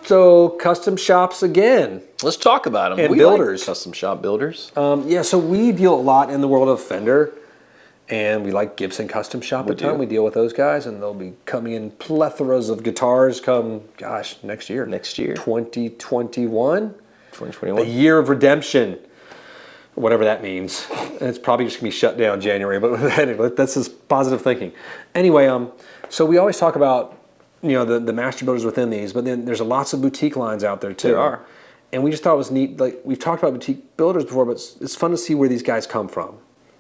So custom shops again. Let's talk about them. And we builders. Like custom shop builders. Yeah, so we deal a lot in the world of Fender, and we like Gibson Custom Shop a ton. We deal with those guys, and they'll be coming in plethoras of guitars come, gosh, next year. Next year. 2021. 2021. The year of redemption. Whatever that means. And it's probably just going to be shut down January, but anyway, that's just positive thinking. Anyway, so we always talk about, the master builders within these, but then there's lots of boutique lines out there too. There are. And we just thought it was neat. Like, we've talked about boutique builders before, but it's fun to see where these guys come from.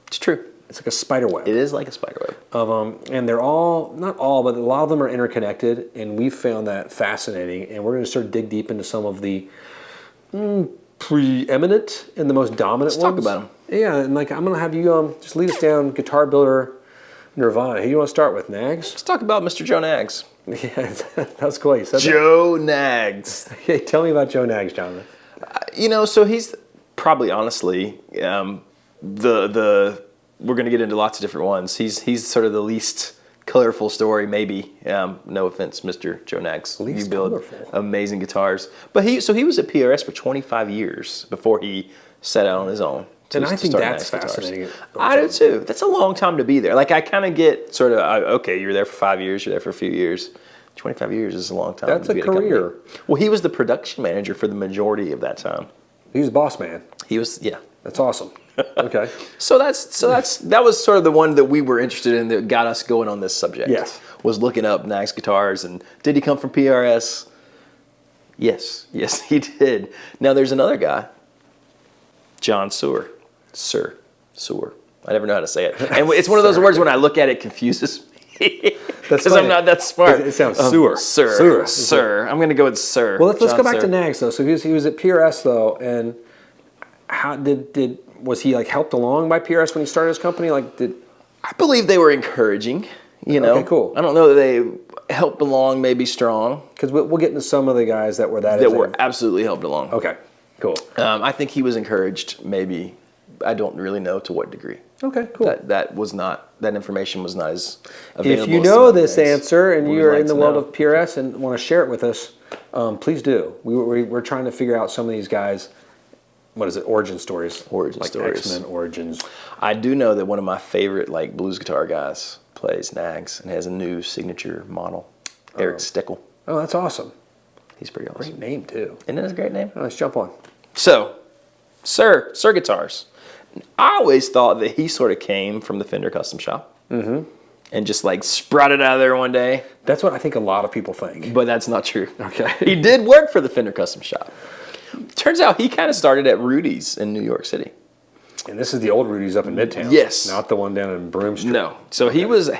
It's true. It's like a spider web. It is like a spider web. And they're all, not all, but a lot of them are interconnected, and we've found that fascinating. And we're going to sort of dig deep into some of the preeminent and the most dominant ones. Let's talk about them. Yeah, and like I'm going to have you just lead us down guitar builder nirvana. Who do you want to start with, Knaggs? Let's talk about Mr. Joe Knaggs. Yeah, that was cool. You said Joe Knaggs. Hey, tell me about Joe Knaggs, Jonathan. So he's probably, honestly, we're going to get into lots of different ones. He's sort of the least colorful story, maybe. No offense, Mr. Joe Knaggs. Least you build colorful. Amazing guitars. But he was at PRS for 25 years before he set out on his own. And I think that's fascinating. I do too. That's a long time to be there. Like, I kind of get sort of, okay, you're there for 5 years, you're there for a few years. 25 years is a long time. That's a career. Well, he was the production manager for the majority of that time. He was boss man. He was, yeah. That's awesome. Okay. So that was sort of the one that we were interested in that got us going on this subject. Yes. Was looking up Knaggs guitars, and did he come from PRS? Yes, he did. Now there's another guy, John Suhr. Suhr. I never know how to say it. And it's one of those words when I look at it, confuses me. Because I'm not that smart. It sounds Suhr. Suhr. I'm going to go with Suhr. Well, let's go back to Knaggs though. So he was at PRS though, and how was he like helped along by PRS when he started his company? I believe they were encouraging. Okay, cool. I don't know that they helped along, maybe strong. Because we'll get into some of the guys that were were absolutely helped along. Okay, cool. I think he was encouraged, maybe. I don't really know to what degree. Okay, cool. That information was not as available. If you know this answer and you're in the world of PRS and want to share it with us, please do. We're trying to figure out some of these guys. What is it? Origin stories. Stories. X-Men origins. I do know that one of my favorite blues guitar guys plays Knaggs and has a new signature model. Eric Steckel. Oh, that's awesome. He's pretty awesome. Great name too. Isn't that a great name? Oh, let's jump on. So, Suhr guitars. I always thought that he sort of came from the Fender Custom Shop. Mm-hmm. And just sprouted out of there one day. That's what I think a lot of people think. But that's not true. Okay. He did work for the Fender Custom Shop. Turns out he kind of started at Rudy's in New York City. And this is the old Rudy's up in Midtown. Yes. Not the one down in Broome Street. No. So he was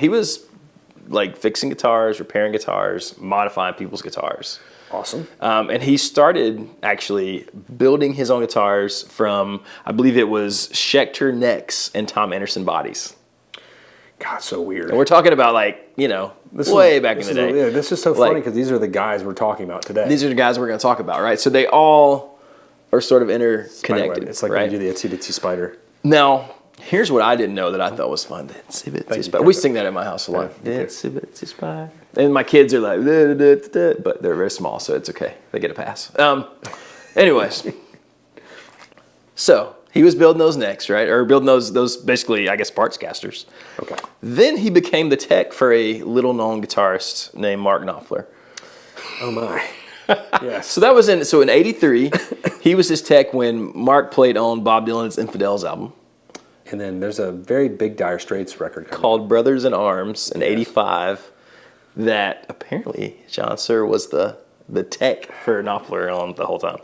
fixing guitars, repairing guitars, modifying people's guitars. Awesome. And he started actually building his own guitars from, I believe it was Schecter necks and Tom Anderson bodies. God, so weird. And we're talking about back in the day. This is so funny because these are the guys we're talking about today. These are the guys we're going to talk about, right? So they all are sort of interconnected. It's like when you do the Itsy Bitsy Spider. Now, here's what I didn't know that I thought was fun. The Itsy Bitsy Spider. We sing that at my house a lot. The Itsy Bitsy Spider. And my kids are like, da, da, da, da, but they're very small, so it's okay. They get a pass. Anyways, so he was building those necks, right? Or building those basically, I guess, parts casters. Okay. Then he became the tech for a little-known guitarist named Mark Knopfler. Oh, my. Yes. So that was in '83. He was his tech when Mark played on Bob Dylan's Infidels album. And then there's a very big Dire Straits record called Brothers in Arms in '85 that apparently John Suhr was the tech for Knopfler on the whole time,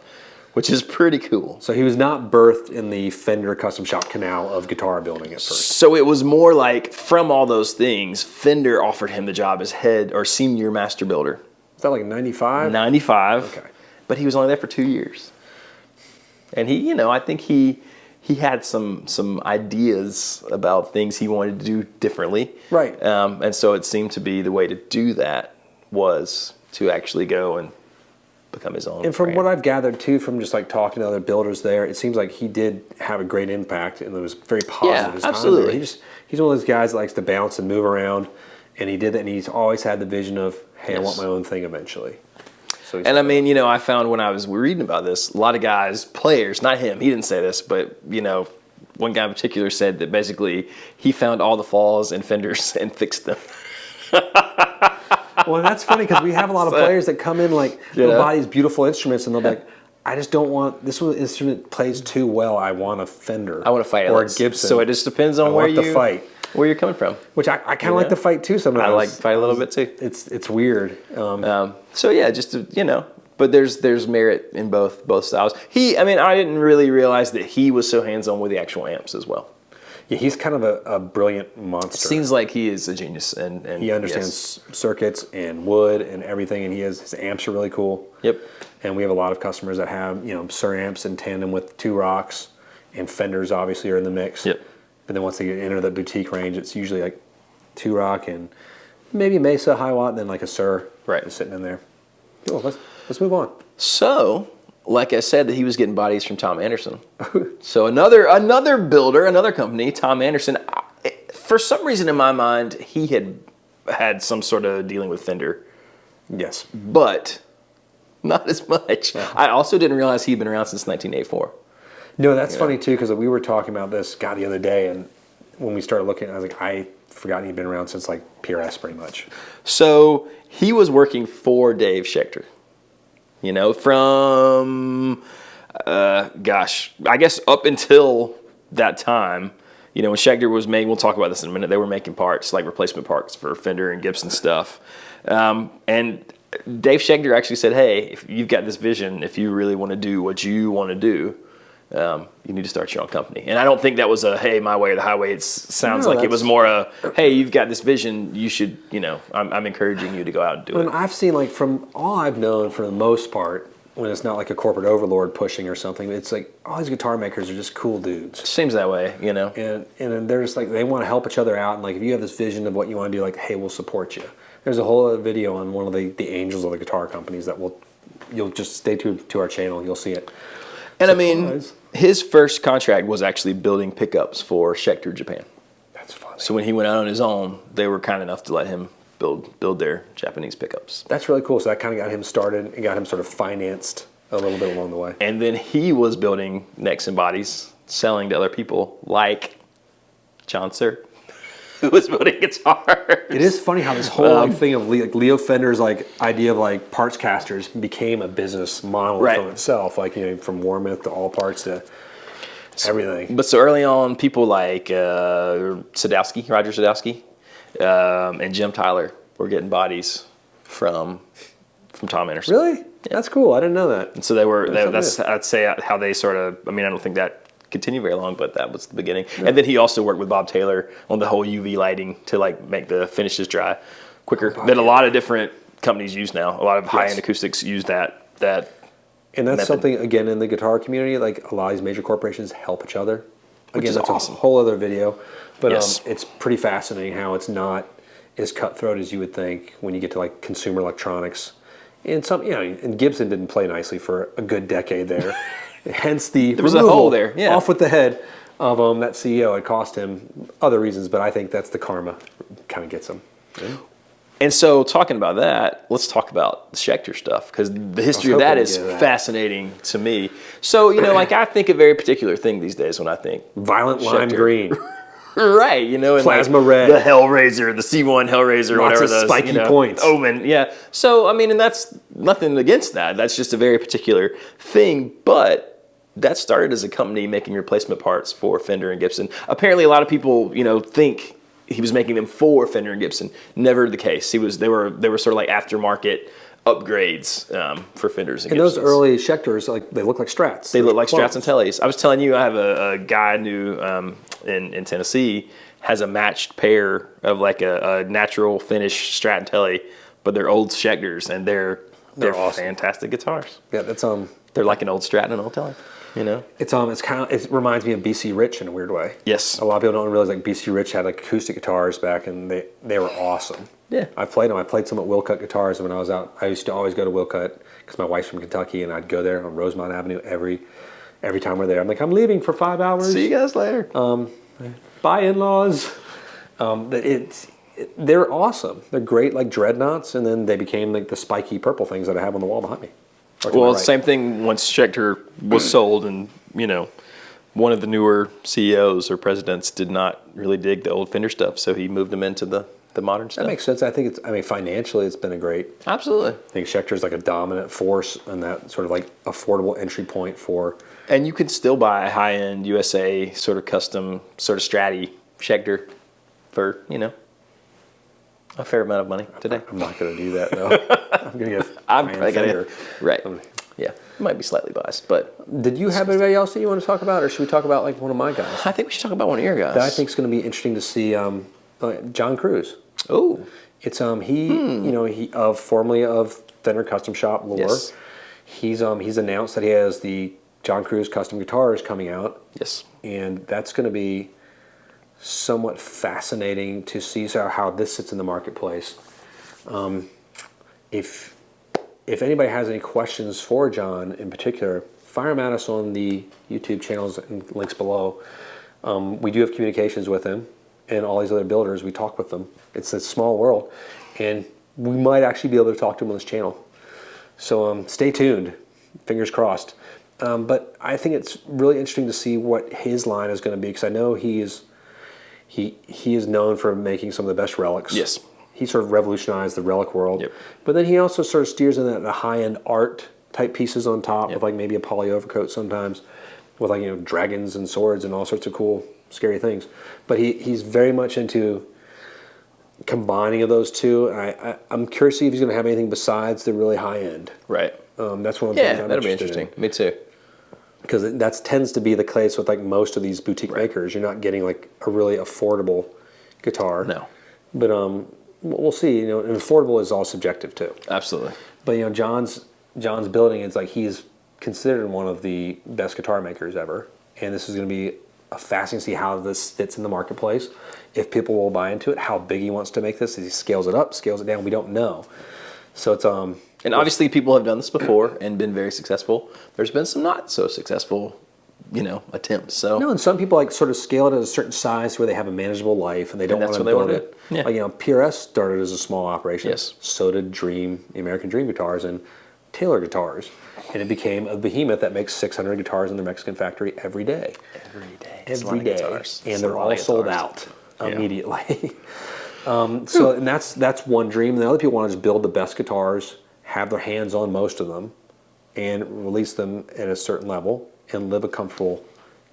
which is pretty cool. So he was not birthed in the Fender Custom Shop canal of guitar building at first. So it was more like from all those things, Fender offered him the job as head or senior master builder. Is that like 95? 95. Okay. But he was only there for 2 years. And he, I think he had some ideas about things he wanted to do differently. Right. And so it seemed to be the way to do that was to actually go and become his own And from brand. what I've gathered too, from just talking to other builders there, it seems like he did have a great impact and it was very positive. Yeah, his time absolutely. there. He's one of those guys that likes to bounce and move around, and he did that, and he's always had the vision of, hey, I want my own thing eventually. So and I mean, I found when I was reading about this, a lot of guys, players, not him, he didn't say this, but one guy in particular said that basically he found all the flaws in fenders and fixed them. Well, that's funny because we have a lot of players that come in like they'll buy these beautiful instruments and they'll be like, I just don't want this one instrument plays too well. I want a Fender. I want to fight or a Gibson. So it just depends on where you're coming from. Which I kind of like to fight too. Sometimes I like to fight a little bit too. It's weird. So yeah, just to, but there's merit in both styles. I didn't really realize that he was so hands on with the actual amps as well. Yeah, he's kind of a brilliant monster. Seems like he is a genius, and he understands circuits and wood and everything, and his amps are really cool. Yep. And we have a lot of customers that have Suhr amps in tandem with two rocks, and Fenders obviously are in the mix. Yep. But then once they enter the boutique range, it's usually like two rock and maybe Mesa high watt, and then like a Suhr just sitting in there. Cool. Let's move on. So, like I said, that he was getting bodies from Tom Anderson. So another builder, another company, Tom Anderson. For some reason in my mind, he had some sort of dealing with Fender. Yes. But not as much. Yeah. I also didn't realize he'd been around since 1984. No, that's funny too, because we were talking about this the other day, and when we started looking, I was like, I forgot he'd been around since like PRS pretty much. So he was working for Dave Schecter. From, I guess up until that time, when Schecter was made, we'll talk about this in a minute, they were making parts, like replacement parts for Fender and Gibson stuff. And Dave Schecter actually said, hey, if you've got this vision, if you really want to do what you want to do, you need to start your own company. And I don't think that was a, hey, my way or the highway. It sounds like it was more a, hey, you've got this vision, you should, I'm encouraging you to go out and do it. I've seen, like, from all I've known for the most part, when it's not like a corporate overlord pushing or something, it's like all these guitar makers are just cool dudes. Seems that way, And they're just like, they want to help each other out. And like, if you have this vision of what you want to do, like, hey, we'll support you. There's a whole other video on one of the angels of the guitar companies that you'll just stay tuned to our channel. You'll see it. And his first contract was actually building pickups for Schecter Japan. That's funny. So when he went out on his own, they were kind enough to let him build their Japanese pickups. That's really cool. So that kind of got him started and got him sort of financed a little bit along the way. And then he was building necks and bodies, selling to other people like John Suhr, who was building guitars. It is funny how this whole thing of Leo Fender's idea of parts casters became a business model from itself. From Warmoth to All Parts to everything. But so early on, people like Roger Sadowski, and Jim Tyler were getting bodies from Tom Anderson. Really? Yeah. That's cool. I didn't know that. And so that's I'd say how they sort of. I don't think that continued very long, but that was the beginning. Yeah. And then he also worked with Bob Taylor on the whole UV lighting to make the finishes dry quicker than a lot of different companies use now. A lot of high-end acoustics use that. And that's something, again, in the guitar community, like a lot of these major corporations help each other. Again, that's awesome. A whole other video. But it's pretty fascinating how it's not as cutthroat as you would think when you get to consumer electronics. And and Gibson didn't play nicely for a good decade there. Hence there was a hole there. Yeah. Off with the head of that CEO. It cost him other reasons, but I think that's the karma kind of gets him. Yeah. And so, talking about that, let's talk about the Schecter stuff, because the history of that is fascinating to me. So, I think a very particular thing these days when I think violent lime green. Right, and plasma red, the Hellraiser, the C1 Hellraiser, lots whatever of those spiky points. Omen, yeah. So and that's nothing against that. That's just a very particular thing. But that started as a company making replacement parts for Fender and Gibson. Apparently, a lot of people, think he was making them for Fender and Gibson. Never the case. They were sort of like aftermarket upgrades for Fenders and Gibsons. And those early Schecters, they look like Strats. They look like Strats and Tellys. I was telling you, I have a guy I knew in Tennessee has a matched pair of a natural finish Strat and Telly, but they're old Schecters, and they're awesome. Fantastic guitars. Yeah, that's they're like an old Strat and an old Telly. It's it reminds me of BC Rich in a weird way. Yes. A lot of people don't realize BC Rich had acoustic guitars back, and they were awesome. Yeah. I played them. I played some at Wilcutt Guitars when I was out. I used to always go to Wilcutt because my wife's from Kentucky, and I'd go there on Rosemont Avenue every time we're there. I'm like, I'm leaving for 5 hours. See you guys later. Bye, in-laws. they're awesome. They're great, like dreadnoughts, and then they became like the spiky purple things that I have on the wall behind me. Well, same thing once Schecter was sold, and one of the newer CEOs or presidents did not really dig the old Fender stuff, so he moved them into the modern stuff. That makes sense. I think financially it's been a great. Absolutely. I think Schecter's like a dominant force in that sort of like affordable entry point for. And you can still buy a high-end USA sort of custom sort of Stratty Schecter for, a fair amount of money today. I'm not going to do that though. I'm going to get. I'm probably going to. Right. Yeah. It might be slightly biased, but. Did you have anybody else that you want to talk about, or should we talk about like one of my guys? I think we should talk about one of your guys. That I think is going to be interesting to see. John Cruz. Oh. It's he formerly of Fender Custom Shop Lore. Yes. He's announced that he has the John Cruz custom guitars coming out. Yes. And that's going to be somewhat fascinating to see how this sits in the marketplace. If anybody has any questions for John in particular, fire them at us on the YouTube channels and links below. We do have communications with him and all these other builders. We talk with them. It's a small world, and we might actually be able to talk to him on this channel. So stay tuned. Fingers crossed. But I think it's really interesting to see what his line is going to be, because I know he is known for making some of the best relics. Yes. He sort of revolutionized the relic world. Yep. But then he also sort of steers in the high-end art type pieces on top with like maybe a poly overcoat sometimes, with like dragons and swords and all sorts of cool, scary things. But he's very much into combining of those two. And I'm curious to see if he's going to have anything besides the really high-end. Right. That's one of the things I'm that'll be interested interesting. in. Me too. Because that tends to be the case with like most of these boutique makers. You're not getting like a really affordable guitar. No. But we'll see. And affordable is all subjective too. Absolutely. But John's building, it's like he's considered one of the best guitar makers ever, and this is going to be fascinating to see how this fits in the marketplace. If people will buy into it, how big he wants to make this, as he scales it up, scales it down, we don't know. So it's and obviously people have done this before and been very successful. There's been some not so successful, attempts. So and some people like sort of scale it at a certain size where they have a manageable life and they don't want to build it. Yeah. Like PRS started as a small operation. Yes. So did Dream, the American Dream guitars, and Taylor guitars, and it became a behemoth that makes 600 guitars in their Mexican factory every day. Every day, and they're all sold out immediately. And that's one dream. And the other people want to just build the best guitars, have their hands on most of them, and release them at a certain level and live a comfortable,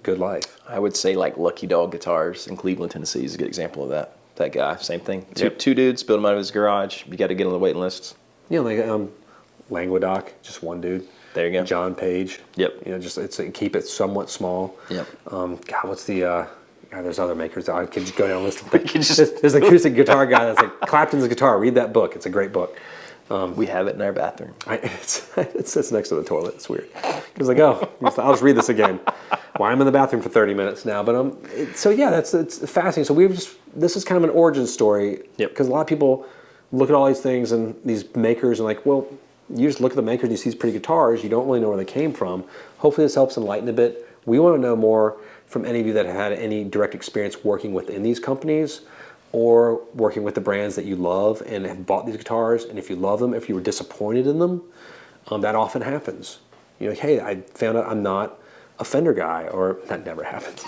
good life. I would say like Lucky Dog Guitars in Cleveland, Tennessee is a good example of that. That guy, same thing. Two dudes build them out of his garage. You got to get on the waiting list. Languedoc, just one dude. There you go. John Page. Yep. Keep it somewhat small. Yep. What's the? There's other makers. I could just go down a list of things. There's an acoustic guitar guy that's like Clapton's guitar. Read that book. It's a great book. We have it in our bathroom. It sits next to the toilet. It's weird. Because I'll just read this again. Why I'm in the bathroom for 30 minutes now. But it's fascinating. So this is kind of an origin story. Yep. Because a lot of people look at all these things and these makers and like, well, you just look at the makers and you see these pretty guitars. You don't really know where they came from. Hopefully this helps enlighten a bit. We want to know more from any of you that have had any direct experience working within these companies or working with the brands that you love and have bought these guitars. And if you love them, if you were disappointed in them, that often happens. Hey, I found out I'm not a Fender guy, or that never happens.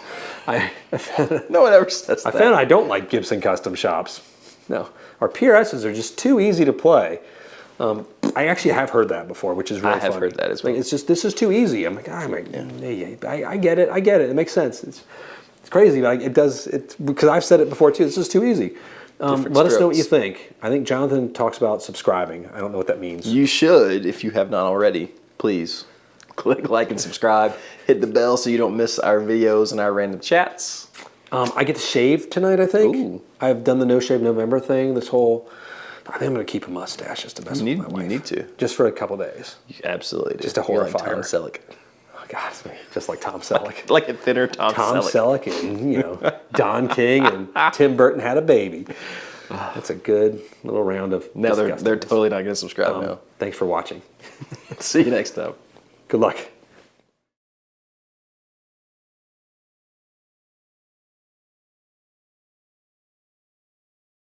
No one ever says that. I found I don't like Gibson custom shops. No, our PRSs are just too easy to play. I actually have heard that before, which is really funny. I have heard that as well. Like, it's just, this is too easy. I'm like, I get it. It makes sense. It's crazy, but because I've said it before too. This is too easy. Let us know what you think. I think Jonathan talks about subscribing. I don't know what that means. You should, if you have not already. Please click like and subscribe. Hit the bell so you don't miss our videos and our random chats. I get to shave tonight, I think. Ooh. I've done the No Shave November thing. I think I'm going to keep a mustache just to mess with my wife. You need to. Just for a couple days. You absolutely do. Just to horrify her. Tom Selleck. Oh, God, just like Tom Selleck. like a thinner Tom Selleck and, Don King and Tim Burton had a baby. That's a good little round of Now they're totally not going to subscribe now. Thanks for watching. See you next time. Good luck.